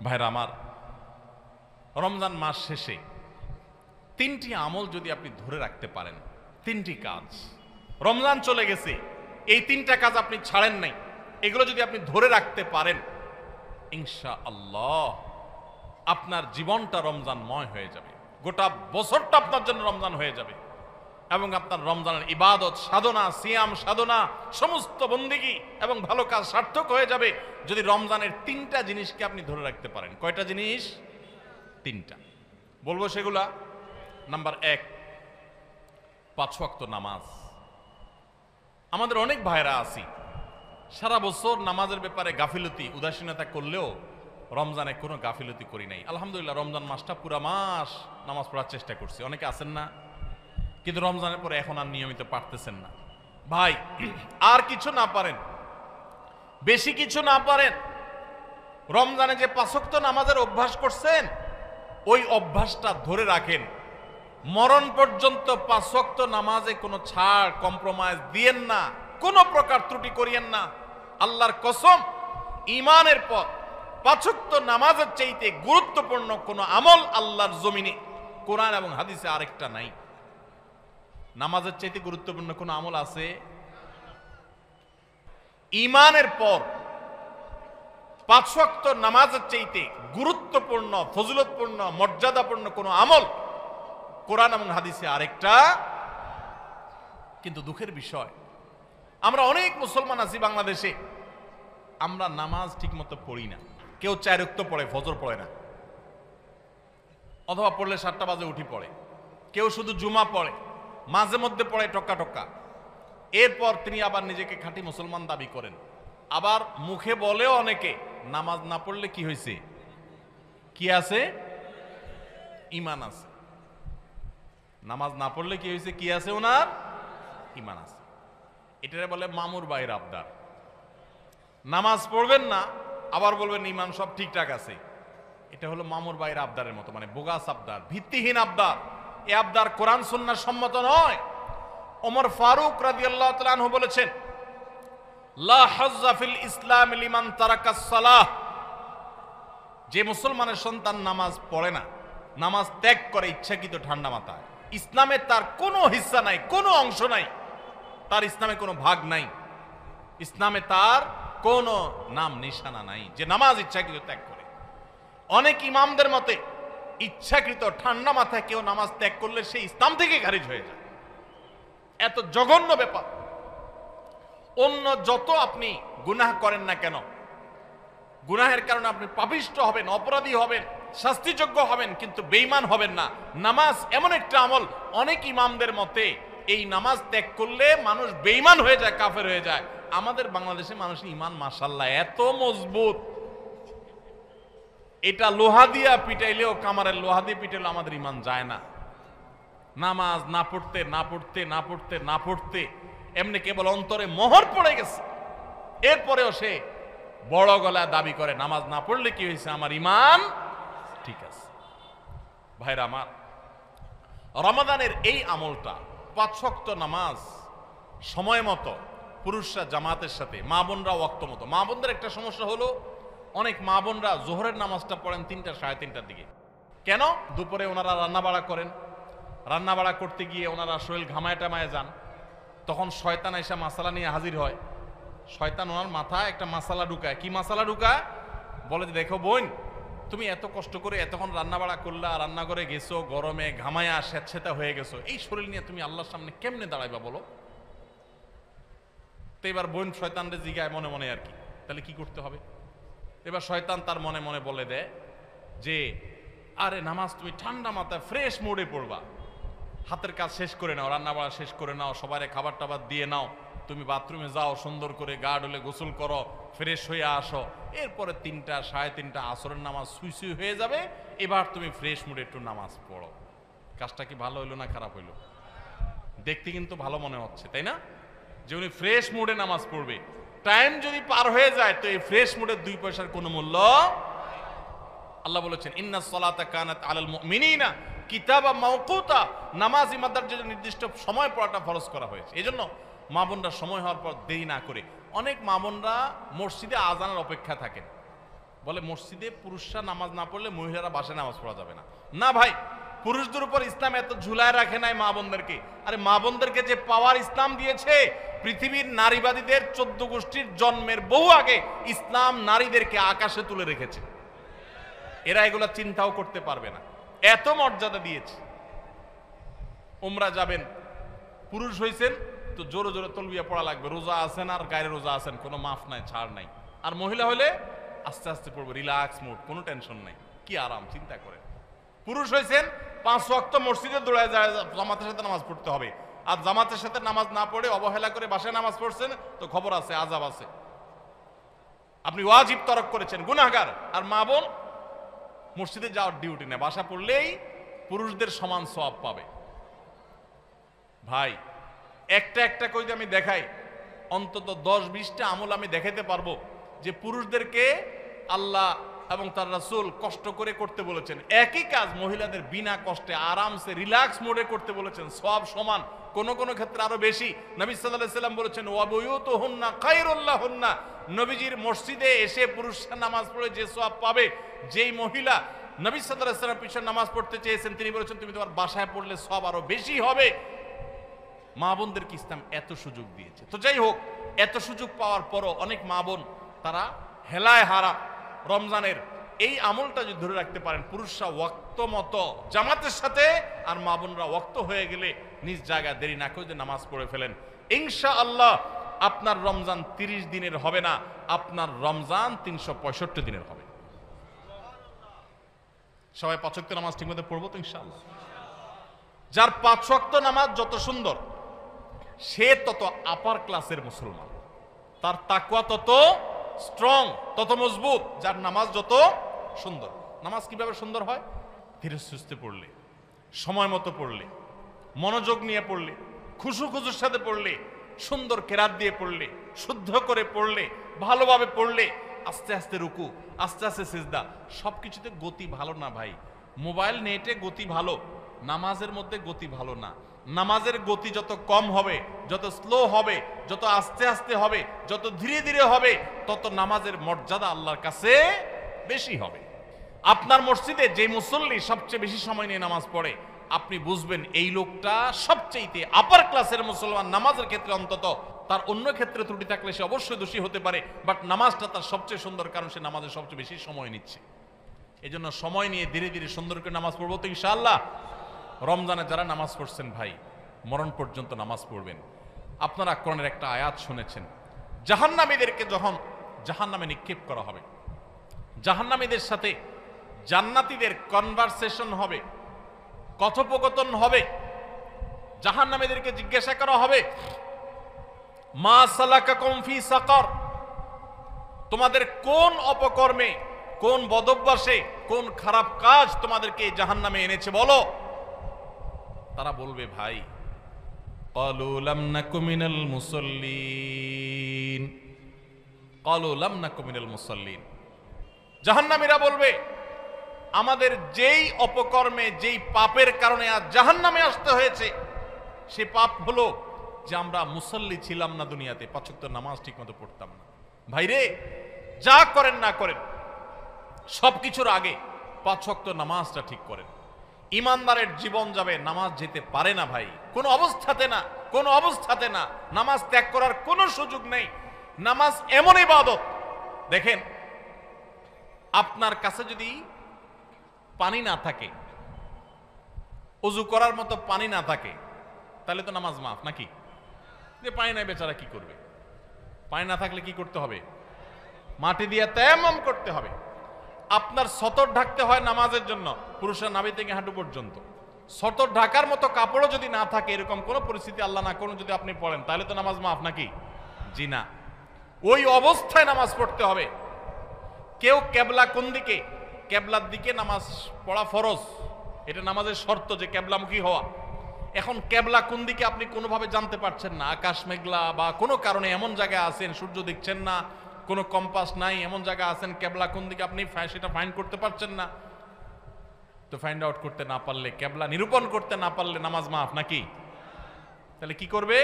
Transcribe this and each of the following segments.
ভাইরা আমার, রমজান মাস শেষে তিনটি আমল যদি আপনি ধরে রাখতে পারেন, তিনটি কাজ, রমজান চলে গেছে, এই তিনটা কাজ আপনি ছাড়েন নাই, এগুলো যদি আপনি ধরে রাখতে পারেন, ইনশাআল্লাহ আপনার জীবনটা রমজানময় হয়ে যাবে, গোটা বছরটা আপনার জন্য রমজান হয়ে যাবে এবং আপনার রমজানের ইবাদত সাধনা, সিয়াম সাধনা, সমস্ত বন্দেগী এবং ভালো কাজ সার্থক হয়ে যাবে যদি রমজানের তিনটা জিনিসকে আপনি ধরে রাখতে পারেন। কয়টা জিনিস? তিনটা। বলবো সেগুলা। নাম্বার 1, 5 ওয়াক্ত নামাজ। আমাদের অনেক ভাইরা আছি সারা বছর নামাজের ব্যাপারে গাফিলতি, উদাসীনতা করলেও রমজানে কোনো গাফিলতি করি নাই। আলহামদুলিল্লাহ, রমজান মাসটা পুরা মাস নামাজ পড়ার চেষ্টা করছি। অনেকে আছেন না, কিন্তু রমজানের পরে এখন আর নিয়মিত পারতেছেন না। ভাই, আর কিছু না পারেন, বেশি কিছু না পারেন, রমজানে যে 5 ওয়াক্ত নামাজের অভ্যাস করছেন ওই অভ্যাসটা ধরে রাখেন। মরণ পর্যন্ত 5 ওয়াক্ত নামাজে কোনো ছাড়, কম্প্রোমাইজ দিয়েন না, কোনো প্রকার ত্রুটি করিয়েন না। আল্লাহর কসম, ঈমানের পর 5 ওয়াক্ত নামাজের চাইতে গুরুত্বপূর্ণ কোনো আমল আল্লাহর জমিনে, কোরআন এবং হাদিসে আরেকটা নাই। নামাজের চাইতে গুরুত্বপূর্ণ কোনো আমল আছে? ঈমানের পর 5 ওয়াক্ত নামাজের চাইতে গুরুত্বপূর্ণ, ফজিলতপূর্ণ, মর্যাদাপূর্ণ কোনো আমল কোরআন এবং হাদিসে আরেকটা। কিন্তু দুঃখের বিষয়, আমরা অনেক মুসলমান আছি বাংলাদেশে, আমরা নামাজ ঠিকমতো পড়ি না। কেউ 4 ওয়াক্ত পড়ে, ফজর পড়ে না, অথবা পড়লে 7টা বাজে উঠি পড়ে। কেউ শুধু জুমা পড়ে, মাঝে মধ্যে পড়ে টক্কা টক্কা। এরপর তিনি আবার নিজেকে খাঁটি মুসলমান দাবি করেন। আবার মুখে বলেও অনেকে, নামাজ না পড়লে কি হয়েছে? কি আছে? ঈমান আছে। নামাজ না পড়লে কি হয়েছে? কি আছে? ওনার ঈমান আছে। এটারে বলে মামুর বাইর আবদার। নামাজ পড়বেন না, আবার বলবেন ঈমান সব ঠিকঠাক আছে। এটা হলো মামুর বাইর আবদারের মতো, মানে বোগাস আবদার, ভিত্তিহীন আবদার। এ আবদার কোরআন সুন্নাহ সম্মত নয়। ওমর ফারুক রাদিয়াল্লাহু তাআলা আনহু বলেছেন, লা হাজ্জা ফিল ইসলাম লিমান তারাকাস সালাহ। যে মুসলমানের সন্তান নামাজ পড়ে না, নামাজ ত্যাগ করে ইচ্ছাকৃত ঠান্ডা মাথায়, ইসলামে তার কোনো হিস্সা নাই, কোনো অংশ নাই, তার ইসলামে কোনো ভাগ নাই, ইসলামে তার কোনো নাম নিশানা নাই, যে নামাজ ইচ্ছাকৃত ত্যাগ করে। অনেক ইমামদের মতে ইচ্ছাকৃত ঠান্ডা মাথায় কেউ নামাজ ত্যাগ করলে সে ইসলাম থেকে খারিজ হয়ে যায়। এত জঘন্য ব্যাপার। অন্য যত আপনি গুনাহ করেন না কেন, গুনাহের কারণে আপনি পাপিষ্ঠ হবেন, অপরাধী হবেন, শাস্তিযোগ্য হবেন, কিন্তু বেঈমান হবেন না। নামাজ এমন একটা আমল, অনেক ইমামদের মতে এই নামাজ ত্যাগ করলে মানুষ বেঈমান হয়ে যায়, কাফের হয়ে যায়। আমাদের বাংলাদেশে মানুষের ঈমান মাশাআল্লাহ এত মজবুত, এটা লোহা দিয়া পিটাইলেও, কামারের লোহা দিয়ে পিটাইলেও আমাদের ঈমান যায় না। নামাজ না পড়তে না পড়তে না পড়তে না পড়তে এমনি কেবল অন্তরে মোহর পড়ে গেছে, এরপরেও সে বড় গলায় দাবি করে নামাজ না পড়লে কি হয়েছে, আমার ঈমান ঠিক আছে। ভাইরা আমার, রমাদানের এই আমলটা, 5 ওয়াক্ত নামাজ সময় মতো, পুরুষরা জামাতের সাথে, মা বোনরা ওয়াক্ত মতো। মা বোনদের একটা সমস্যা হলো, অনেক মা বোনরা জোহরের নামাজটা পড়েন 3টা, 3:30টার দিকে। কেন? দুপুরে ওনারা রান্না বাড়া করেন, রান্না বাড়া করতে গিয়ে ওনারা শরীর ঘামায় টামায় যান, তখন শয়তান এসে মাসালা নিয়ে হাজির হয়। শয়তান ওনার মাথায় একটা মাসালা ঢুকায়। কি মাসালা ঢুকায়? বলে যে, দেখো বোন, তুমি এত কষ্ট করে এতক্ষণ রান্না বাড়া করলা, রান্নাঘরে গেছো, গরমে ঘামায়া স্যাঁতস্যাঁতা হয়ে গেছো, এই শরীর নিয়ে তুমি আল্লাহর সামনে কেমনে দাঁড়াইবা বলো? তো এবার বোন শয়তানরে জিগায় মনে মনে আর কি, তাহলে কি করতে হবে? এবার শয়তান তার মনে মনে বলে দেয় যে, আরে নামাজ তুমি ঠান্ডা মাথায় ফ্রেশ মুডে পড়বা, হাতের কাজ শেষ করে নাও, রান্না বাড়া শেষ করে নাও, সবারে খাবার টাবার দিয়ে নাও, তুমি বাথরুমে যাও, সুন্দর করে গা ডলে গোসল করো, ফ্রেশ হয়ে আসো, এরপরে 3টা, 3:30 আসরের নামাজ সুই সুই হয়ে যাবে, এবার তুমি ফ্রেশ মুডে একটু নামাজ পড়ো। কাজটা কি ভালো হইলো না খারাপ হইলো? দেখতে কিন্তু ভালো মনে হচ্ছে, তাই না? যে উনি ফ্রেশ মুডে নামাজ পড়বে। টাইম যদি পার হয়ে যায় তো এই ফ্রেশ মুডের 2 পয়সার কোনো মূল্য। আল্লাহ বলেছেন, ইন্নাস সালাতা কানাত আলাল মুমিনিনা কিতাবা মাওকুতা। নামাজ ইমানদার জন্য নির্দিষ্ট সময় পড়াটা ফরজ করা হয়েছে। এজন্য মা বোনরা সময় হওয়ার পর দেরি না করে, অনেক মা বোনরা মসজিদে আজানের অপেক্ষা থাকেন, বলে মসজিদে পুরুষরা নামাজ না পড়লে মহিলারা বাসায় নামাজ পড়া যাবে না। না ভাই, পুরুষদের উপর ইসলাম এত ঝুলায় রাখে নাই মা বোনদেরকে। আরে মা বোনদেরকে যে পাওয়ার ইসলাম দিয়েছে, পৃথিবীর নারীবাদীদের 14 গোষ্ঠীর জন্মের বহু আগে ইসলাম নারীদেরকে আকাশে তুলে রেখেছে। এরা এগুলো চিন্তাও করতে পারবে না, এত মর্যাদা দিয়েছে। উমরা যাবেন, পুরুষ হইছেন তো জোরে জোরে তলবিয়া পড়া লাগবে, রোজা আছেন আর গায়ে রোজা আছেন, কোনো মাফ নাই, ছাড় নাই। আর মহিলা হলে আস্তে আস্তে পড়বে, রিল্যাক্স মোড, কোনো টেনশন নাই, কি আরাম, চিন্তা করেন। পুরুষ হয়েছেন 5 ওয়াক্ত মসজিদে দৌড়ায় যায়, জামাতের সাথে নামাজ পড়তে হবে। আর জামাতের সাথে নামাজ না পড়ে অবহেলা করে বাসায় নামাজ পড়ছেন তো খবর আছে, আযাব আছে, আপনি ওয়াজিব তরক করেছেন, গুনাহগার। আর মা বোন মসজিদে যাওয়ার ডিউটি নেই, বাসা পড়লেই পুরুষদের সমান সওয়াব পাবে। ভাই একটা একটা করে আমি দেখাই, অন্তত 10-20টা আমল আমি দেখাতে পারবো যে পুরুষদেরকে আল্লাহ এবং তার রাসূল কষ্ট করে করতে বলেছেন। একই কাজ মহিলাদের বিনা কষ্টে আরামসে রিল্যাক্স মোডে করতে বলেছেন, সওয়াব সমান, কোন কোন ক্ষেত্রে আরো বেশি। নবী সাল্লাল্লাহু আলাইহি সাল্লাম বলেছেন ওয়া বুয়ুতুহুন্না খায়রুল লাহুন্না, নবীজির মসজিদে এসে পুরুষরা নামাজ পড়ে যে সওয়াব পাবে, যেই মহিলা নবী সাল্লাল্লাহু আলাইহি সাল্লামের পিছনে নামাজ পড়তে চেয়েছেন তিনি বলেছেন তুমি তোমার বাসায় পড়লে সওয়াব আরো বেশি হবে। মা বোনদেরকে ইসলাম এত সুযোগ দিয়েছে। তো যাই হোক, এত সুযোগ পাওয়ার পরও অনেক মা বোন তারা হেলায় হারা রমজানের এই আমলটা যদি ধরে রাখতে পারেন, পুরুষরা ওয়াক্ত মতো জামাতের সাথে আর মা বোনরা ওয়াক্ত হয়ে গেলে নিজ জায়গায় দেরি না করে নামাজ পড়ে ফেলেন, ইনশাআল্লাহ আপনার রমজান 30 দিনের হবে না, আপনার রমজান 365 দিনের হবে। সবাই 5 ওয়াক্ত নামাজ ঠিকমতো পড়বো তো ইনশাআল্লাহ। যার 5 ওয়াক্ত নামাজ যত সুন্দর, সে তত আপার ক্লাসের মুসলমান, তার তাকওয়া তত স্ট্রং, তত মজবুত। যার নামাজ যত সুন্দর। নামাজ কিভাবে সুন্দর হয়? ধীরে সুস্থে পড়লে, সময় মতো পড়লে, মনোযোগ নিয়ে পড়লে, খুশুর সাথে পড়লে, সুন্দর কেরাত দিয়ে পড়লে, শুদ্ধ করে পড়লে, ভালোভাবে পড়লে, আস্তে আস্তে রুকু, আস্তে আস্তে সিজদা, সবকিছুতে গতি ভালো না ভাই। মোবাইল নেটে গতি ভালো, নামাজের মধ্যে গতি ভালো না। নামাজের গতি যত কম হবে, যত স্লো হবে, যত আস্তে আস্তে হবে, যত ধীরে ধীরে হবে, তত নামাজের মর্যাদা আল্লাহর কাছে বেশি হবে। আপনার মসজিদে যে মুসল্লি সবচেয়ে বেশি সময় নিয়ে নামাজ পড়ে, আপনি বুঝবেন এই লোকটা সবচেয়ে আপার ক্লাসের মুসলমান নামাজের ক্ষেত্রে। অন্তত তার অন্য ক্ষেত্রে ত্রুটি থাকলে সে অবশ্যই দোষী হতে পারে, বাট নামাজটা তার সবচেয়ে সুন্দর, কারণ সে নামাজের সবচেয়ে বেশি সময় নিচ্ছে। এই জন্য সময় নিয়ে ধীরে ধীরে সুন্দর করে নামাজ পড়বো তো ইনশাআল্লাহ। রমজানে যারা নামাজ পড়ছেন ভাই, মরণ পর্যন্ত নামাজ পড়বেন। আপনারা কোরআনের একটা আয়াত শুনেছেন, জাহান্নামীদেরকে যখন জাহান্নামে নিক্ষেপ করা হবে, জাহান্নামীদের সাথে জান্নাতীদের কনভারসেশন হবে, কথোপকথন হবে। জাহান্নামীদেরকে জিজ্ঞাসা করা হবে মা সালাকাকুম ফি সাকার, তোমাদের কোন অপকর্মে, কোন বদভ্যাসে, কোন খারাপ কাজ তোমাদেরকে জাহান্নামে এনেছে বলো। তারা বলবে ভাই ক্বালু লাম নাকু মিনাল মুসাল্লিন, ক্বালু লাম নাকু মিনাল মুসাল্লিন। জাহান্নামীরা বলবে আমাদের যেই অপকর্মে, যেই পাপের কারণে আজ জাহান্নামে আসতে হয়েছে, সে পাপ হলো যে আমরা মুসল্লি ছিলাম না দুনিয়াতে, 5 ওয়াক্ত নামাজ ঠিকমতো পড়তাম না। ভাইরে, যা করেন না করেন সবকিছুর আগে 5 ওয়াক্ত নামাজটা ঠিক করেন। ইমানদারের জীবন যাবে, নামাজ যেতে পারে না ভাই, কোনো অবস্থাতে না, কোনো অবস্থাতে না। নামাজ ত্যাগ করার কোনো সুযোগ নেই। নামাজ এমন ইবাদত, দেখেন আপনার কাছে যদি পানি না থাকে, ওযু করার মতো পানি না থাকে, তাহলে তো নামাজ মাফ নাকি? যে পানি নাই বেচারা কি করবে? পানি না থাকলে কি করতে হবে? মাটি দিয়ে তায়াম্মুম করতে হবে। আপনার সতর ঢাকতে হয় নামাজের জন্য, পুরুষের নাভি থেকে হাঁটু পর্যন্ত। সতর ঢাকার মতো কাপড়ও যদি না থাকে, এরকম কোনো পরিস্থিতি আল্লাহ না করুন যদি আপনি পড়েন, তাহলে তো নামাজ মাফ নাকি? জি না, ওই অবস্থায় নামাজ পড়তে হবে। কেউ কেবলা কোন দিকে, কেবলার দিকে নামাজ পড়া ফরজ, এটা নামাজের শর্ত যে কেবলামুখী হওয়া। এখন কেবলা কোন দিকে আপনি কোনোভাবে জানতে পারছেন না, আকাশ মেঘলা বা কোনো কারণে এমন জায়গায় আছেন সূর্য দেখছেন না, কোনো কম্পাস নাই, এমন জায়গায় আছেন কেবলা কোন দিকে আপনি সেটা ফাইন্ড করতে পারছেন না। তো ফাইন্ড আউট করতে না পারলে, কেবলা নিরূপণ করতে না পারলে নামাজ মাফ নাকি? তাহলে কি করবে?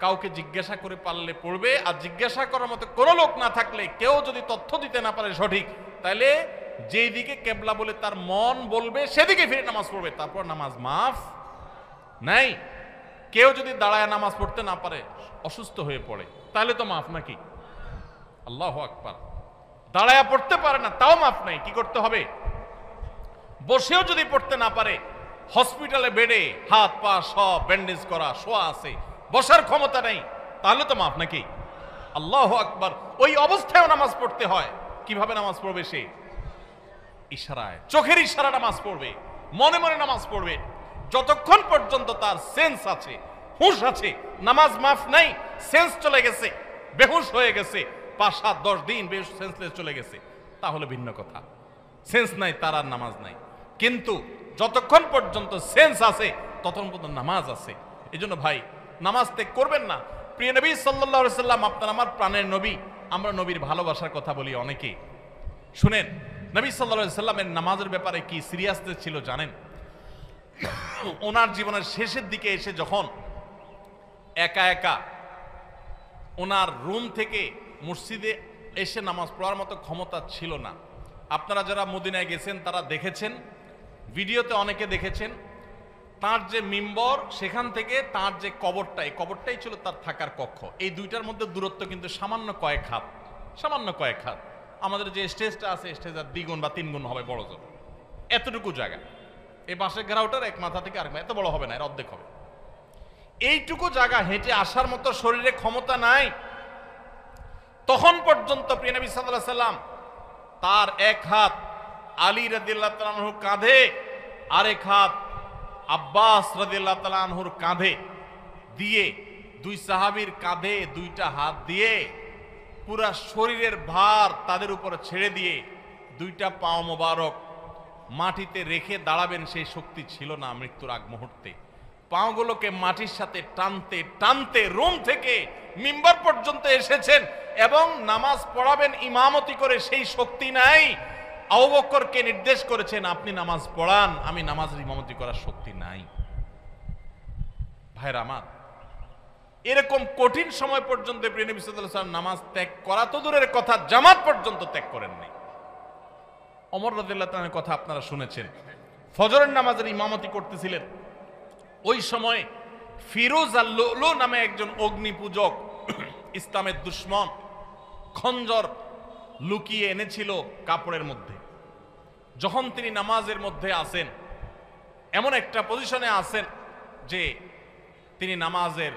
কাউকে জিজ্ঞাসা করে পারলে পড়বে, আর জিজ্ঞাসা করার মতো কোনো লোক না থাকলে, কেউ যদি তথ্য দিতে না পারে সঠিক, তাহলে যেই দিকে কেবলা বলে তার মন বলবে সেদিকে ফিরে নামাজ পড়বে, তারপর নামাজ মাফ নাই। কেউ যদি দাঁড়ায় নামাজ পড়তে না পারে, অসুস্থ হয়ে পড়ে, তাহলে তো মাফ নাকি? আল্লাহু আকবার। দাঁড়ায় পড়তে পারে না, তাও মাফ নাই। কি করতে হবে? বসেও যদি পড়তে না পারে, হসপিটালে বেডে হাত পা সব ব্যান্ডেজ করা, শোয়া আছে, বসার ক্ষমতা নেই, তাহলে তো মাফ নাকি? আল্লাহু আকবার। ওই অবস্থায়ও নামাজ পড়তে হয়। কিভাবে নামাজ পড়বে সে? ইশারায়, চোখের ইশারা নামাজ পড়বে, মনে মনে নামাজ পড়বে। যতক্ষণ পর্যন্ত তার সেন্স আছে, হুঁশ আছে, নামাজ মাফ নাই। সেন্স চলে গেছে, বেহুশ হয়ে গেছে, 5, 7, 10 দিন বেহুশ সেন্সলেস চলে গেছে, তাহলে ভিন্ন কথা। সেন্স নাই, তার আর নামাজ নাই। কিন্তু যতক্ষণ পর্যন্ত সেন্স আছে, ততক্ষণ পর্যন্ত নামাজ আছে। এই জন্য ভাই, নামাজ ত্যাগ করবেন না। প্রিয় নবী সাল্লাল্লাহু আলাইহি সাল্লাম আপনার আমার প্রাণের নবী। আমরা নবীর ভালোবাসার কথা বলি অনেকে। শুনেন, নবী সাল্লাল্লাহু আলাইহি সাল্লামের নামাজের ব্যাপারে কি সিরিয়াসনেস ছিল জানেন? ওনার জীবনের শেষের দিকে এসে যখন একা একা ওনার রুম থেকে মসজিদে এসে নামাজ পড়ার মতো ক্ষমতা ছিল না। আপনারা যারা মদিনায় গেছেন তারা দেখেছেন, ভিডিওতে অনেকে দেখেছেন, তার যে মিম্বর, সেখান থেকে তার যে কবরটা, এই কবরটাই ছিল তার থাকার কক্ষ। এই দুইটার মধ্যে দূরত্ব কিন্তু সামান্য কয়েক হাত, সামান্য কয়েক হাত। আমাদের যে স্টেজটা আছে, স্টেজের 2 গুণ বা 3 গুণ হবে বড় জোর, এতটুকু জায়গা। এই বাঁশের ঘেরাওটার এক মাথা থেকে আরেক মাথা, এত বড় হবে না, এর অর্ধেক হবে। এইটুকু জায়গা হেঁটে আসার মতো শরীরে ক্ষমতা নাই। তখন পর্যন্ত প্রিয় নবী সাল্লাল্লাহু আলাইহি সাল্লাম তার এক হাত আলী রাদিয়াল্লাহু তাআলা আনহুর কাঁধে, আরেক হাত আব্বাস রাদিয়াল্লাহু তাআলা আনহুর কাঁধে দিয়ে, 2 সাহাবীর কাঁধে 2টা হাত দিয়ে পুরা শরীরের ভার তাদের উপরে ছেড়ে দিয়ে 2টা পাও মোবারক মাটিতে রেখে দাঁড়াবেন, সেই শক্তি ছিল না মৃত্যুর আগ মুহূর্তে। পাগুলোকে মাটির সাথে টানতে টানতে রুম থেকে মিম্বার পর্যন্ত এসেছেন এবং নামাজ পড়াবেন ইমামতি করে, সেই শক্তি নাই। আবু বকরকে নির্দেশ করেছেন, আপনি নামাজ পড়ান, আমি নামাজের ইমামতি করার শক্তি নাই। ভাইরা আমার, এরকম কঠিন সময় পর্যন্ত প্রিয় নবী সাল্লাল্লাহু আলাইহি ওয়াসাল্লাম নামাজ ত্যাগ করা তো দূরের কথা, জামাত পর্যন্ত ত্যাগ করেন নাই। ওমর রাদিয়াল্লাহু তাআলার কথা আপনারা শুনেছেন, ফজরের নামাজের ইমামতি করতেছিলেন। ওই সময় ফিরোজ আল-লুলু নামে একজন অগ্নি পূজক, ইসলামের দুশমন, খঞ্জর লুকিয়ে এনেছিল কাপড়ের মধ্যে। যখন তিনি নামাজের মধ্যে আসেন, এমন একটা পজিশনে আসেন যে তিনি নামাজের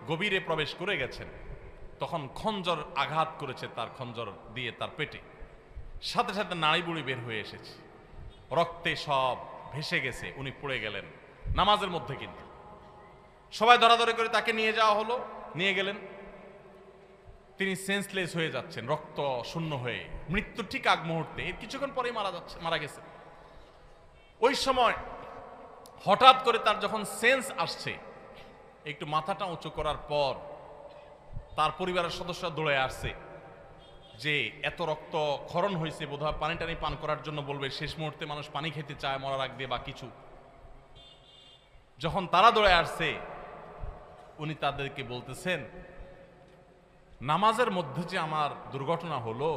গভীরে প্রবেশ করে গেছেন, তখন খঞ্জর আঘাত করেছে তার খঞ্জর দিয়ে তার পেটে। সাথে সাথে নাড়ি বুড়ি বের হয়ে এসেছে, রক্তে সব ভেসে গেছে, উনি পড়ে গেলেন নামাজের মধ্যে। কিন্তু সবাই ধরাধরি করে তাকে নিয়ে যাওয়া হলো, নিয়ে গেলেন। তিনি সেন্সলেস হয়ে যাচ্ছেন, রক্ত শূন্য হয়ে, মৃত্যু ঠিক আগ মুহূর্তে, এর কিছুক্ষণ পরেই মারা গেছে। ওই সময় হঠাৎ করে তার যখন সেন্স আসছে, একটু মাথাটা উঁচু করার পর তার পরিবারের সদস্যরা দৌড়ে আসছে যে এত রক্ত ক্ষরণ হয়েছে, বোধহয় পানি টানি পান করার জন্য বলবে, শেষ মুহূর্তে মানুষ পানি খেতে চায় মরার আগ দিয়ে বা কিছু। যখন তারা দৌড়ে আসছে, উনি তাদেরকে বলতেছেন, নামাজের মধ্যে যে আমার দুর্ঘটনা হলো,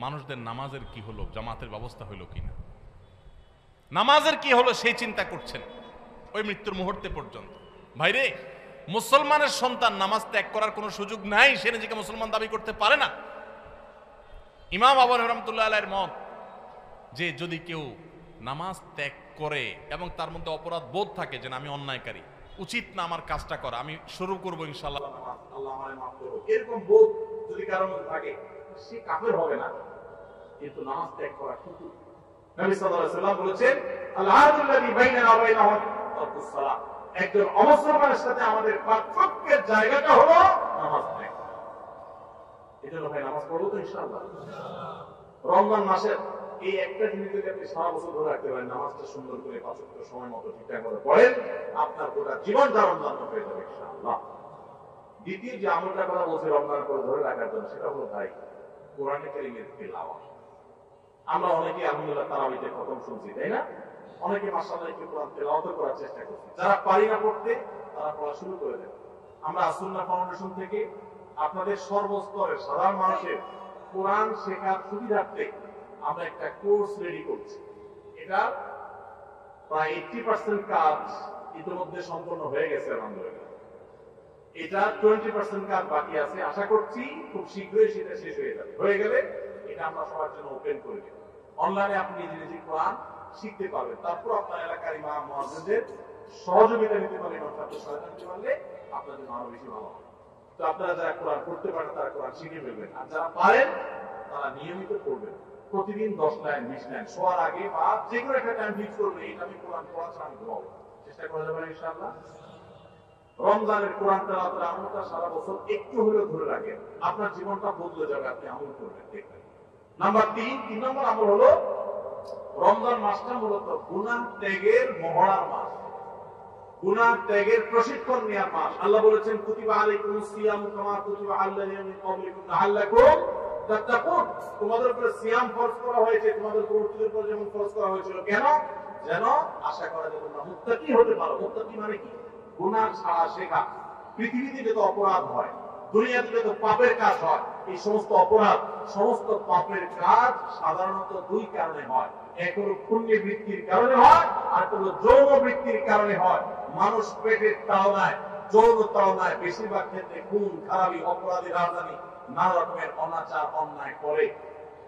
মানুষদের নামাজের কি হলো, জামাতের ব্যবস্থা হলো কিনা, নামাজের কি হলো সেই চিন্তা করছেন ওই মৃত্যুর মুহূর্তে পর্যন্ত। ভাইরে, মুসলমানের সন্তান নামাজ ত্যাগ করার কোনো সুযোগ নাই, সে নিজেকে মুসলমান দাবি করতে পারে না। ইমাম আবু হানিফা রাহমাতুল্লাহ আলাইহির মত যে যদি কেউ নামাজ ত্যাগ করে এবং তার মধ্যে অপরাধ বোধ থাকে যে আমি অন্যায়কারী, উচিত না আমার কাজটা করা, আমি শুরু করব ইনশাআল্লাহ, আল্লাহ আমারে মাফ করুন, এরকম বোধ যদি কারোর মধ্যে থাকে, সে কাফের হবে না, কিন্তু নামাজ ত্যাগ করা ঠিক। নবী সাল্লাল্লাহু আলাইহি ওয়াসাল্লাম বলেছেন, আল-আহাদুল্লাযী বাইনানা ওয়া বাইনাহুম তারকুস সালাহ, একজন অমুসলমানের সাথে আমাদের পার্থক্যের জায়গাটা হলো নামাজ ত্যাগ। এজন্য ভাই নামাজ পড়বো তো ইনশাআল্লাহ। রমজান মাসের এই একটা জিনিস যদি আপনি সারা বছর ধরে রাখতে পারেন, নামাজটা সুন্দর করে 5 ওয়াক্ত সময় মতো ঠিকঠাক মতো পড়েন, আপনার গোটা জীবন রমজান হয়ে যাবে ইনশাআল্লাহ। দ্বিতীয় যে আমলটা কথা বলছি রমজান করে ধরে রাখার জন্য, সেটা হলো ভাই কোরআনে কারীমের তিলাওয়াত। আমরা অনেকে আলহামদুলিল্লাহ তারাবিতে খতম শুনছি, তাই না? অনেকে মাশাআল্লাহ একটু কোরআন তেলাওয়াত করার চেষ্টা করছি। যারা পারি না পড়তে, তারা পড়া শুরু করে দেন। আমরা সুন্নাহ ফাউন্ডেশন থেকে আপনাদের সর্বস্তরের সাধারণ মানুষের কোরআন শেখার সুবিধার্থে আমরা একটা কোর্স রেডি করছি। এটা প্রায় 80% কাজ ইতিমধ্যে সম্পন্ন হয়ে গেছে আলহামদুলিল্লাহ। এটা 20% কাজ বাকি আছে। আশা করছি খুব শীঘ্রই সেটা শেষ হয়ে যাবে। হয়ে গেলে এটা আমরা সবার জন্য ওপেন করে দেব। অনলাইনে আপনি নিজে নিজে কোরআন শিখতে পারবেন। তারপর আপনার এলাকার ইমাম মুয়াজ্জিনদের সহযোগিতা নিতে পারলে, ইমাম ছাত্র সহায়তা নিতে পারলে আপনার জন্য আরো বেশি ভালো হবে। তো আপনারা যারা কোরআন পড়তে পারেন তারা কোরআন শিখে ফেলবেন, আর যারা পারেন তারা নিয়মিত পড়বেন। প্রতিদিন 10 লাইন 20 লাইন শোয়ার আগে বা যে কোনো একটা টাইম ফিক্স করবেন, এটা আমি কোরআন পড়া ছাড়া আমি ঘুমাবো। চেষ্টা করা যাবে ইনশাআল্লাহ। রমজানের কোরআন তেলাওয়াতের আমলটা সারা বছর একটু হলেও ধরে রাখেন, আপনার জীবনটা বদলে যাবে। আপনি আমল করবেন, দেখবেন। নাম্বার 3 নম্বর আমল হলো রমজান মাসটা মূলত গুনাহ ত্যাগের মহড়ার মাস, গুনাহ ত্যাগের প্রশিক্ষণ নেওয়ার মাস। আল্লাহ বলেছেন কুতিবা আলাইকুমুস সিয়ামু কামা কুতিবা আলাল্লাযিনা মিন ক্বাবলিকুম লাআল্লাকুম তাত্তাকুন। তোমাদের উপর সিয়াম ফরজ করা হয়েছে, তোমাদের পূর্বপুরুষদের উপর যেমন ফরজ করা হয়েছিল। কেন? যেন আশা করা যায় তোমরা মুত্তাকি হতে পারো। মুত্তাকি মানে কি? গুনাহ ছাড়া শেখা। পৃথিবীতে যত অপরাধ হয়, দুনিয়াতে যত পাপের কাজ হয়, এই সমস্ত অপরাধ, সমস্ত পাপের কাজ সাধারণত দুই কারণে হয়। এক হলো পুণ্যবৃত্তির কারণে হয়, আর হলো যৌন বৃত্তির কারণে হয়। মানুষ পেটের তাড়নায়, যৌন তাড়নায় বেশিরভাগ ক্ষেত্রে খুন খারাপি, অপরাধী, রাজধানী, নানা রকমের অনাচার অন্যায় করে।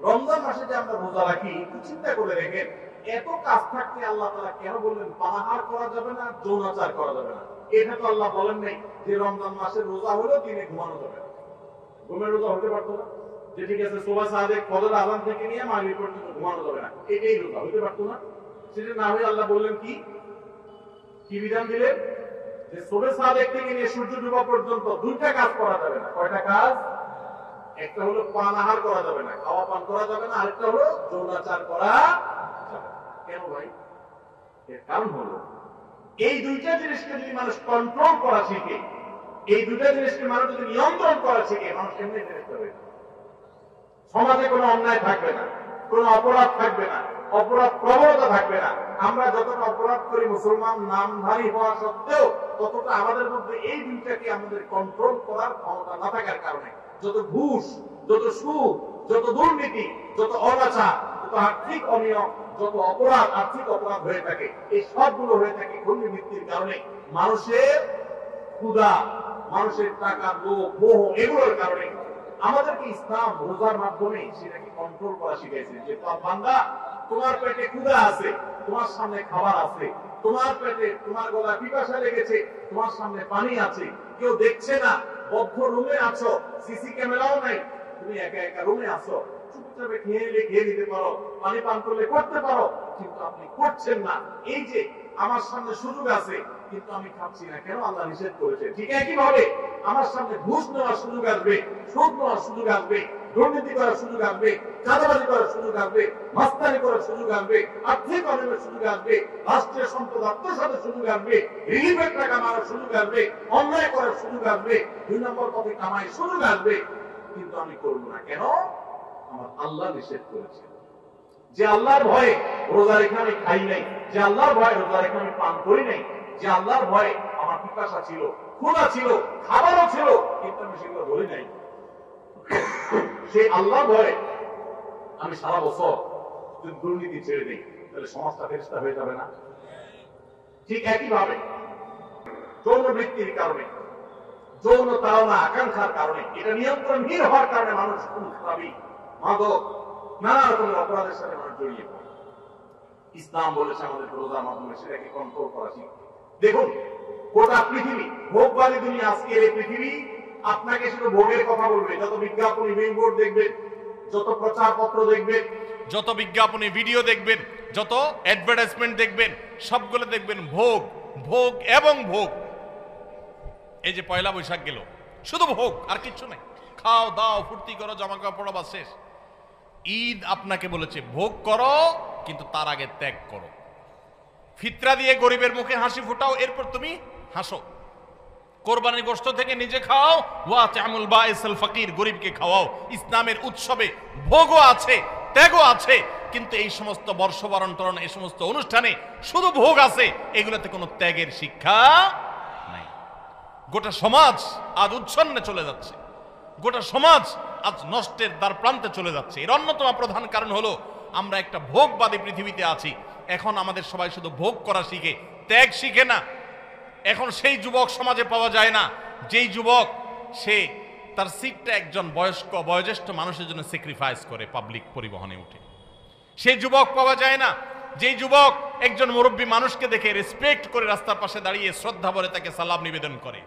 রমজান মাসে যে আমরা রোজা রাখি, একটু চিন্তা করে দেখেন, এত কাজ থাকতে আল্লাহ তাআলা কেন বললেন পানাহার করা যাবে না, যৌনাচার করা যাবে না? এটা তো আল্লাহ বলেন নাই যে রমজান মাসে রোজা হলো দিনে ঘুমানো যাবে না। ঘুমের রোজা হতে পারতো না? যে ঠিক আছে সুবহ সাদেক ফজর আযান থেকে নিয়ে মাগরিব পর্যন্ত ঘুমানো যাবে না, এটাই রোজা হতে পারতো না? সেটা না হয়ে আল্লাহ বললেন কি কি বিধান দিলেন? যে সুবহ সাদেক থেকে নিয়ে সূর্য ডোবা পর্যন্ত দুইটা কাজ করা যাবে না। কয়টা কাজ? একটা হলো পানাহার করা যাবে না, খাওয়া পান করা যাবে না, আরেকটা হলো যৌনাচার করা যাবে না। কেন ভাই? এর কারণ হলো এই দুইটা জিনিসকে যদি মানুষ কন্ট্রোল করা শিখে, এই দুইটা জিনিসকে মানুষ যদি নিয়ন্ত্রণ করা শিখে, মানুষ এমনি ফেরত হবে। সমাজে কোনো অন্যায় থাকবে না, কোনো অপরাধ থাকবে না, অপরাধ প্রবণতা থাকবে না। আমরা যতটা অপরাধ করি মুসলমান নামধারী হওয়া সত্ত্বেও, ততটা আমাদের মধ্যে এই দুইটাকে আমাদের কন্ট্রোল করার ক্ষমতা না থাকার কারণে যত ঘুষ, যত সুদ, যত দুর্নীতি, যত অনাচার, যত আর্থিক অনিয়ম, যত অপরাধ, আর্থিক অপরাধ হয়ে থাকে, এই সবগুলো হয়ে থাকে দুর্নীতির কারণে। মানুষের ক্ষুধা, মানুষের টাকা, লোভ, মোহ, এগুলোর কারণে। আমাদেরকে ইসলাম রোজার মাধ্যমে সেটাকে কন্ট্রোল করা শিখাইছে। যে বান্দা, তোমার পেটে ক্ষুধা আছে, তোমার সামনে খাবার আছে, তোমার পেটে, তোমার গলায় পিপাসা লেগেছে, তোমার সামনে পানি আছে, কেউ দেখছে না, বদ্ধ রুমে আছো, সিসি ক্যামেরাও নাই, তুমি একা একা রুমে আছো, চুপচাপে খেয়ে নিতে পারো, পানি পান করলে করতে পারো, কিন্তু আপনি করছেন না। এই যে আমার সামনে সুযোগ আছে কিন্তু আমি খাচ্ছি না, কেন? আল্লাহ নিষেধ করেছে। ঠিক একই ভাবে আমার সামনে ঘুষ নেওয়ার সুযোগ আসবে, সুদ নেওয়ার সুযোগ আসবে, দুর্নীতি করার সুযোগ আসবে, চাঁদাবাজি করার সুযোগ আসবে, মাস্তানি করার সুযোগ আসবে, আর্থিক অনিয়মের সুযোগ আসবে, রাষ্ট্রের সম্পদ আত্মসাতের সুযোগ আসবে, রিলিফের টাকা মারার সুযোগ আসবে, অন্যায় করার সুযোগ আসবে, 2 নম্বর পথে কামাই সুযোগ আসবে, কিন্তু আমি করবো না। কেন? আমার আল্লাহ নিষেধ করেছে। যে আল্লাহর ভয়ে রোজা রেখে আমি খাই নাই, যে আল্লাহর ভয়ে রোজা রেখে আমি পান করি নাই, যে আল্লাহর ভয়ে আমার পিপাসা ছিল, ক্ষুধা ছিল, খাবারও ছিল, কিন্তু আমি সেগুলো ধরি নাই, সেই আল্লাহর ভয়ে আমি সারা বছর যদি দুর্নীতি ছেড়ে দিই, তাহলে সমাজটা ফেরেশতা হয়ে যাবে না? ঠিক একই ভাবে যৌন বৃত্তির কারণে, যৌন তাড়না আকাঙ্ক্ষার কারণে, এটা নিয়ন্ত্রণহীন হওয়ার কারণে মানুষ খুন খারাপি, মাদক, নানা রকমের অপরাধের সাথে মানুষ জড়িয়ে পড়ে। ইসলাম বলেছে আমাদের রোজার মাধ্যমে সেটাকে কন্ট্রোল করা শিখতে। দেখুন, গোটা পৃথিবী, ভোগবাদী দুনিয়া, আজকের এই পৃথিবী আপনাকে শুধু ভোগের কথা বলবে। যত বিজ্ঞাপনী বিলবোর্ড দেখবেন, যত প্রচার পত্র দেখবেন, যত বিজ্ঞাপনী ভিডিও দেখবেন, যত অ্যাডভার্টাইজমেন্ট দেখবেন, সবগুলো দেখবেন ভোগ, ভোগ এবং ভোগ। এই যে পয়লা বৈশাখ গেল, শুধু ভোগ, আর কিচ্ছু নাই। খাও দাও, ফুর্তি করো, জামা কাপড় পরো, বাস শেষ। ঈদ আপনাকে বলেছে ভোগ করো, কিন্তু তার আগে ত্যাগ করো। ফিতরা দিয়ে গরিবের মুখে হাসি ফুটাও, এরপর তুমি হাসো। কোরবানির গোশত থেকে নিজে খাও, ওয়া তা'মুল বাইসাল ফকির, গরিবকে খাওয়াও। ইসলামের উৎসবে ভোগও আছে, ত্যাগও আছে, কিন্তু এই সমস্ত বর্ষবরণ টরণ, এই সমস্ত অনুষ্ঠানে শুধু ভোগ আছে, এগুলোতে কোনো ত্যাগের শিক্ষা নাই। গোটা সমাজ আজ উচ্ছন্নে চলে যাচ্ছে, গোটা সমাজ আজ নষ্টের দ্বার প্রান্তে চলে যাচ্ছে। এর অন্যতম প্রধান কারণ হলো আমরা একটা ভোগবাদী পৃথিবীতে আছি। এখন আমাদের সবাই শুধু ভোগ করা শিখে, ত্যাগ শিখে না। এখন সেই যুবক সমাজে পাওয়া যায় না যেই যুবক সে তার সিটটা একজন বয়োজ্যেষ্ঠ মানুষের জন্য স্যাক্রিফাইস করে পাবলিক পরিবহনে উঠে। সেই যুবক পাওয়া যায় না যেই যুবক একজন মুরব্বী মানুষকে দেখে রেসপেক্ট করে রাস্তার পাশে দাঁড়িয়ে শ্রদ্ধা ভরে তাকে সালাম নিবেদন করে।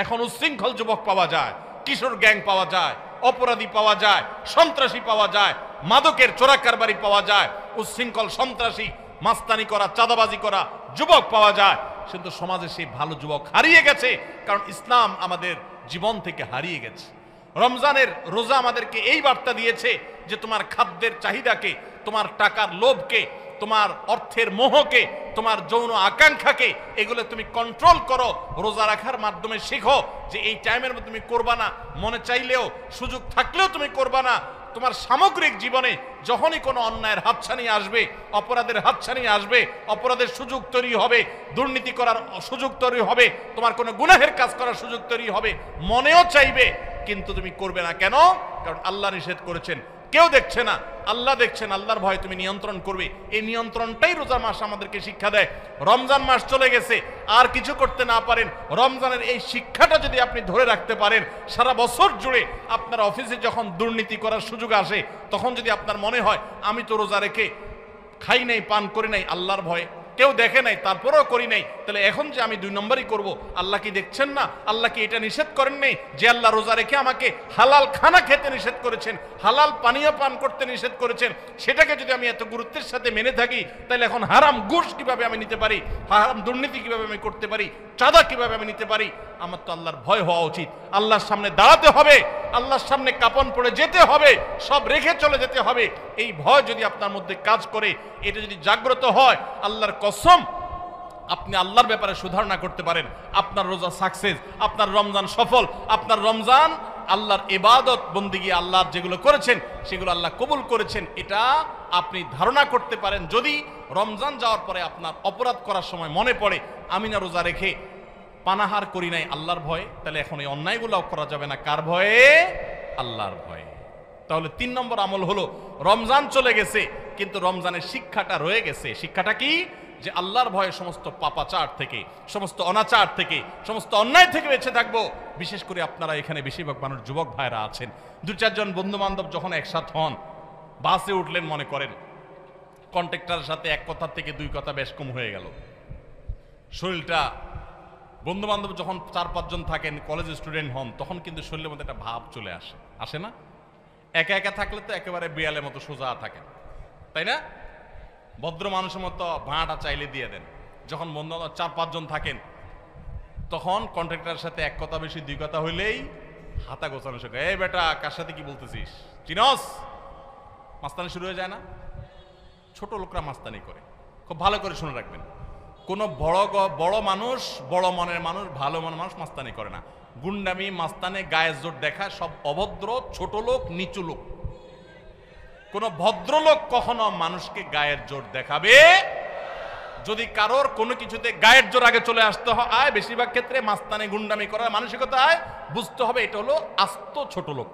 এখন উচ্ছৃঙ্খল যুবক পাওয়া যায়, কিশোর গ্যাং পাওয়া যায়, অপরাধী পাওয়া যায়, সন্ত্রাসী পাওয়া যায়, মাদকের চোরা কারবারি পাওয়া যায়, উচ্ছৃঙ্খল সন্ত্রাসী মাস্তানি করা চাঁদাবাজি করা যুবক পাওয়া যায়। কিন্তু সমাজে সেই ভালো যুবক হারিয়ে গেছে, কারণ ইসলাম আমাদের জীবন থেকে হারিয়ে গেছে। রমজানের রোজা আমাদেরকে এই বার্তা দিয়েছে যে তোমার খাদ্যের চাহিদাকে, তোমার টাকার লোভকে, তোমার অর্থের মোহকে, তোমার যৌন আকাঙ্ক্ষাকে এগুলো তুমি কন্ট্রোল করো। রোজা রাখার মাধ্যমে শিখো যে এই টাইমের মধ্যে তুমি করবা না, মনে চাইলেও সুযোগ থাকলেও তুমি করবা না। তোমার সামগ্রিক জীবনে যখনই কোনো অন্যায়ের হাতছানি আসবে, অপরাধের হাতছানি আসবে, অপরাধের সুযোগ তৈরি হবে, দুর্নীতি করার সুযোগ তৈরি হবে, তোমার কোনো গুনাহের কাজ করার সুযোগ তৈরি হবে, মনেও চাইবে কিন্তু তুমি করবে না। কেন? কারণ আল্লাহ নিষেধ করেছেন, কেউ দেখছে না, আল্লাহ দেখছেন। আল্লাহর ভয় তুমি নিয়ন্ত্রণ করবে। এই নিয়ন্ত্রণটাই রোজা মাস আমাদেরকে শিক্ষা দেয়। রমজান মাস চলে গেছে, আর কিছু করতে না পারেন, রমজানের এই শিক্ষাটা যদি আপনি ধরে রাখতে পারেন, সারা বছর জুড়ে আপনার অফিসে যখন দুর্নীতি করার সুযোগ আসে, তখন যদি আপনার মনে হয় আমি তো রোজা রেখে খাই নাই, পান করি নাই, আল্লাহর ভয়ে কেউ দেখে নাই, তারপরেও করি নাই, তাহলে এখন যে আমি 2 নম্বরই করব, আল্লাহ কি দেখছেন না? আল্লাহ কি এটা নিষেধ করেন নেই যে আল্লাহ রোজা রেখে আমাকে হালাল খানা খেতে নিষেধ করেছেন, হালাল পানীয় পান করতে নিষেধ করেছেন? সেটাকে যদি আমি এত গুরুত্বের সাথে মেনে থাকি, তাহলে এখন হারাম ঘুষ কিভাবে আমি নিতে পারি, হারাম দুর্নীতি কিভাবে আমি করতে পারি, চাঁদা কিভাবে আমি নিতে পারি? আমার তো আল্লাহর ভয় হওয়া উচিত। আল্লাহর সামনে দাঁড়াতে হবে, আল্লাহর সামনে কাপন পড়ে যেতে হবে, সব রেখে চলে যেতে হবে। এই ভয় যদি আপনার মধ্যে কাজ করে, এটা যদি জাগ্রত হয়, আল্লাহর কসম আপনি আল্লাহর ব্যাপারে সুধারণা করতে পারেন, আপনার রোজা সাকসেস, আপনার রমজান সফল, আপনার রমজান আল্লাহর ইবাদত বন্দিগি, আল্লাহর যেগুলো করেছেন সেগুলো আল্লাহ কবুল করেছেন, এটা আপনি ধারণা করতে পারেন। যদি রমজান যাওয়ার পরে আপনার অপরাধ করার সময় মনে পড়ে আমি না রোজা রেখে পানাহার করি নাই আল্লাহর ভয়ে, তাহলে এখন এই অন্যায়গুলো করা যাবে না। কার ভয়ে? আল্লাহর ভয়ে। তাহলে 3 নম্বর আমল হলো, রমজান চলে গেছে কিন্তু রমজানের শিক্ষাটা রয়ে গেছে। শিক্ষাটা কি? যে আল্লাহর ভয়ে সমস্ত পাপাচার থেকে, সমস্ত অনাচার থেকে, সমস্ত অন্যায় থেকে বেঁচে থাকবো। বিশেষ করে আপনারা এখানে বেশিরভাগ মানুষ যুবক ভাইরা আছেন, 2-4 জন বন্ধু বান্ধব যখন একসাথে হন, বাসে উঠলেন, মনে করেন কন্ট্রাক্টরের সাথে এক কথা থেকে 2 কথা বেশ কম হয়ে গেল, শরীরটা, বন্ধু বান্ধব যখন 4-5 জন থাকেন, কলেজ স্টুডেন্ট হন, তখন কিন্তু শরীরের মধ্যে একটা ভাব চলে আসে, আসে না? একা একা থাকলে তো একেবারে বিড়ালের মতো সোজা থাকেন, তাই না? ভদ্র মানুষের মতো ভাঁটা চাইলে দিয়ে দেন। যখন বন্ধু 4-5 জন থাকেন, তখন কন্ট্রাক্টরের সাথে এক কথা বেশি 2 কথা হইলেই হাতা গোছানো শেখে, এই বেটা কার সাথে কি বলতেছিস, চিনস? মাস্তানি শুরু হয়ে যায় না? ছোট লোকরা মাস্তানি করে, খুব ভালো করে শুনে রাখবেন। কোনো বড় মানুষ, বড় মনের মানুষ, ভালো মনের মানুষ মাস্তানি করে না। গুন্ডামি, মাস্তানে, গায়ের জোর দেখা সব অভদ্র, ছোট লোক, নিচু লোক। কোন ভদ্রলোক কখনো মানুষকে গায়ের জোর দেখাবে? যদি কারোর কোনো কিছুতে গায়ের জোর আগে চলে আসতে হয়, বেশিরভাগ ক্ষেত্রে মাস্তানি গুন্ডামি করার মানসিকতায়, বুঝতে হবে এটা হলো আস্ত ছোট লোক।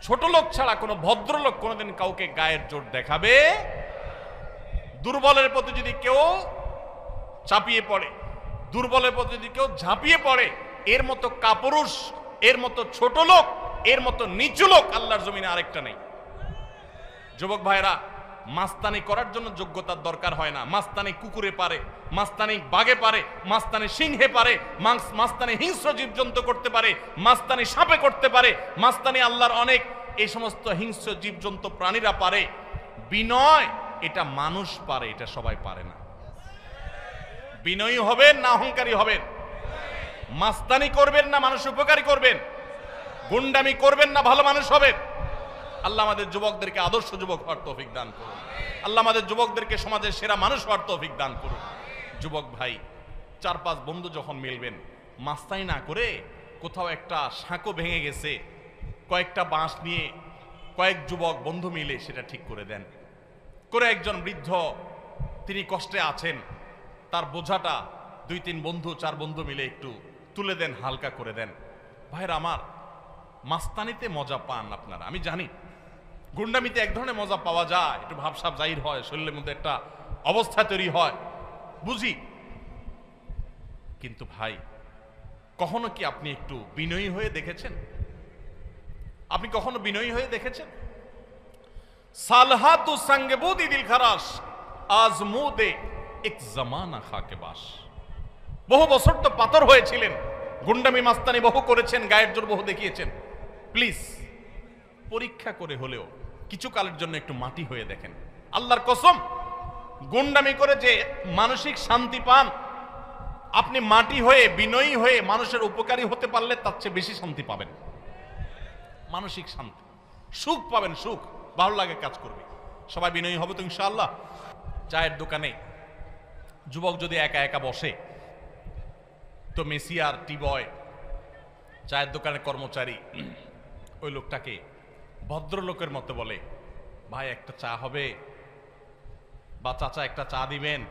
ছোট লোক ছাড়া কোনো ভদ্রলোক কোনোদিন কাউকে গায়ের জোর দেখাবে। দুর্বলের প্রতি যদি কেউ চাপিয়ে পড়ে, দুর্বলের প্রতি যদি কেউ ঝাঁপিয়ে পড়ে, এর মতো কাপুরুষ, এর মতো ছোট লোক, এর মতো নিচু লোক আল্লাহর জমিনে আরেকটা নেই। যুবক ভাইরা, মাস্তানি করার জন্য যোগ্যতার দরকার হয় না। মাস্তানি কুকুরে পারে, মাস্তানি বাঘে পারে, মাস্তানি সিংহে পারে, মাস্তানি হিংস্র জীবজন্তু করতে পারে, মাস্তানি সাপে করতে পারে, মাস্তানি আল্লাহর অনেক এই সমস্ত হিংস্র জীবজন্তু প্রাণীরা পারে। বিনয় এটা মানুষ পারে, এটা সবাই পারে না। বিনয়ী হবেন না অহংকারী হবেন? মাস্তানি করবেন না মানুষ উপকারী করবেন? গুন্ডামি করবেন না ভালো মানুষ হবেন? আল্লাহ আমাদের যুবকদেরকে আদর্শ যুবক হওয়ার তৌফিক দান করুন। আল্লাহ আমাদের যুবকদেরকে সমাজের সেরা মানুষ হওয়ার তৌফিক দান করুন। যুবক ভাই, 4-5 বন্ধু যখন মিলবেন, মাস্তানি না করে কোথাও একটা সাঁকো ভেঙে গেছে, কয়েকটা বাঁশ নিয়ে কয়েক যুবক বন্ধু মিলে সেটা ঠিক করে দেন। করে একজন বৃদ্ধ, তিনি কষ্টে আছেন, তার বোঝাটা 2-3 বন্ধু, 4 বন্ধু মিলে একটু তুলে দেন, হালকা করে দেন। ভাইরা আমার, মাস্তানিতে মজা পান আপনারা, আমি জানি। গুন্ডামিতে এক ধরনের মজা পাওয়া যায়, একটু ভাবসাব জাহির হয়, শরীরের মধ্যে একটা অবস্থা তৈরি হয়, বুঝি। কিন্তু ভাই, কখনো কি আপনি একটু বিনয়ী হয়ে দেখেছেন? আপনি কখনো বিনয়ী হয়ে দেখেছেন? সালহাতু সাঙ্গবুদি দিল খারাস আজমুদে এক জামানা খাকে বাস। বহু বছর তো পাথর হয়েছিলেন, গুন্ডামি মাস্তানি বহু করেছেন, গায়ের জোর বহু দেখিয়েছেন। প্লিজ পরীক্ষা করে হলেও কিছু কালের জন্য একটু মাটি হয়ে দেখেন। আল্লাহর কসম, গুন্ডামি করে যে মানসিক শান্তি পান, আপনি মাটি হয়ে বিনয়ী হয়ে মানুষের উপকারী হতে পারলে তার চেয়ে বেশি শান্তি পাবেন। মানসিক শান্তি, সুখ পাবেন, সুখ, ভালো লাগে, কাজ করবে। সবাই বিনয়ী হবে তো ইনশাআল্লাহ। চায়ের দোকানে যুবক যদি একা একা বসে, তো মেসিয়ার টি বয়, চায়ের দোকানের কর্মচারী ওই লোকটাকে ভদ্রলোকের মতো বলে, ভাই একটা চা হবে, বা চাচা একটা চা দিবেন।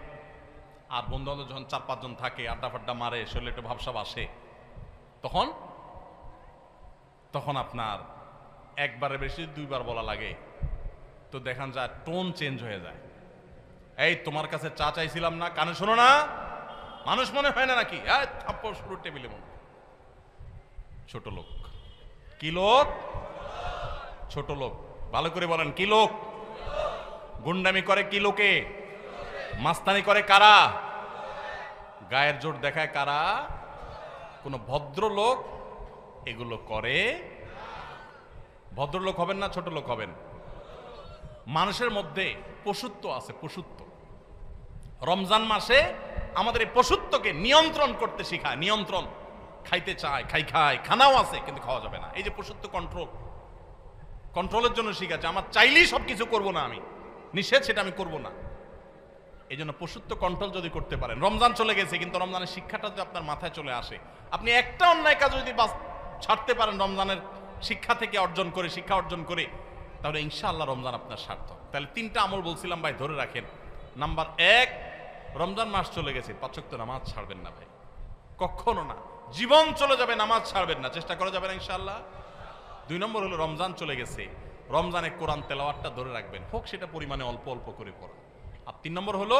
আর বন্ধু বান্ধব যখন 4-5 জন থাকে, আড্ডা ফাড্ডা মারে, শরীরে একটু ভাবসাব আসে, তখন আপনার একবারে বেশি 2বার বলা লাগে, তো দেখান যায় টোন চেঞ্জ হয়ে যায়। এই তোমার কাছে চা চাইছিলাম না, কানে শোনো না, মানুষ মনে হয় না নাকি? থাপ্পড় শুরু টেবিলে মনে। ছোট লোক। কি লোক? ছোট লোক। ভালো করে বলেন, কি লোক? গুন্ডামি করে কি লোকে? মাস্তানি করে কারা? গায়ের জোর দেখায় কারা? কোন ভদ্রলোক এগুলো করে? ভদ্রলোক হবেন না, ছোট লোক হবেন। মানুষের মধ্যে পশুত্ব আছে, পশুত্ব। রমজান মাসে আমাদের এই পশুত্বকে নিয়ন্ত্রণ করতে শিখায়। নিয়ন্ত্রণ, খাইতে চায়, খায়, খানাও আছে কিন্তু খাওয়া যাবে না। এই যে পশুত্ব, কন্ট্রোলের জন্য শিখাচ্ছে। আমার চাইলেই সবকিছু করব না, আমি নিষেধ সেটা আমি করব না। এই জন্য পশুত্ব কন্ট্রোল যদি করতে পারেন, রমজান চলে গেছে কিন্তু রমজানের শিক্ষাটা যদি আপনার মাথায় চলে আসে, আপনি একটা অন্যায় কাজ যদি ছাড়তে পারেন রমজানের শিক্ষা থেকে শিক্ষা অর্জন করে, তাহলে ইনশাআল্লাহ রমজান আপনার সার্থক। তাহলে 3টা আমল বলছিলাম ভাই, ধরে রাখেন। নাম্বার 1, রমজান মাস চলে গেছে, 5 ওয়াক্ত নামাজ ছাড়বেন না ভাই, কখনো না। জীবন চলে যাবে, নামাজ ছাড়বেন না, চেষ্টা করা যাবে না ইনশাআল্লাহ। 2 নম্বর হলো রমজান চলে গেছে, রমজানে কোরআন তেলাওয়াতটা ধরে রাখবেন, হোক সেটা পরিমাণে অল্প অল্প করে পড়া। আর 3 নম্বর হলো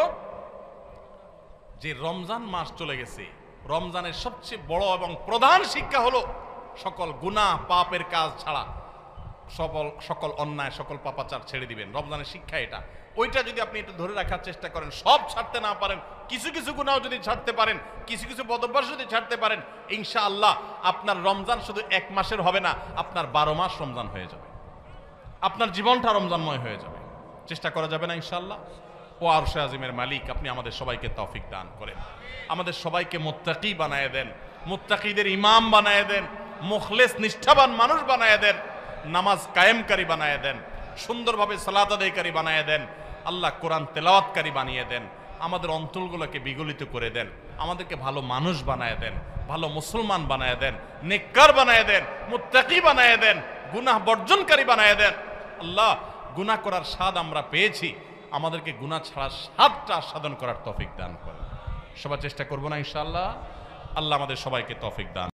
যে রমজান মাস চলে গেছে, রমজানের সবচেয়ে বড় এবং প্রধান শিক্ষা হলো সকল গুনাহ পাপের কাজ ছাড়া সকল অন্যায়, সকল পাপাচার ছেড়ে দিবেন। রমজানের শিক্ষা এটা। ওইটা যদি আপনি একটু ধরে রাখার চেষ্টা করেন, সব ছাড়তে না পারেন, কিছু কিছু গুনাহ যদি ছাড়তে পারেন, কিছু কিছু বদভ্যাস যদি ছাড়তে পারেন, ইনশাআল্লাহ আপনার রমজান শুধু 1 মাসের হবে না, আপনার 12 মাস রমজান হয়ে যাবে, আপনার জীবনটা রমজানময় হয়ে যাবে। চেষ্টা করা যাবে না ইনশাআল্লাহ। ও আরশে আজিমের মালিক, আপনি আমাদের সবাইকে তৌফিক দান করেন, আমাদের সবাইকে মুত্তাকি বানায় দেন, মুত্তাকিদের ইমাম বানায় দেন, মুখলেস নিষ্ঠাবান মানুষ বানায় দেন, নামাজ কায়েমকারী বানায় দেন, সুন্দরভাবে সালাত আদায়কারী বানায় দেন। আল্লাহ কোরআন তেলাওয়াতকারী বানিয়ে দেন, আমাদের অন্তরগুলোকে বিগলিত করে দেন, আমাদেরকে ভালো মানুষ বানায় দেন, ভালো মুসলমান বানায় দেন, নেককার বানায় দেন, মুত্তাকি বানায় দেন, গুনাহ বর্জনকারী বানায় দেন। আল্লাহ, গুনাহ করার স্বাদ আমরা পেয়েছি, আমাদেরকে গুনাহ ছাড়ার স্বাদটা আস্বাদন করার তৌফিক দান করেন। সবাই চেষ্টা করবো না ইনশাআল্লাহ? আল্লাহ আমাদের সবাইকে তৌফিক দান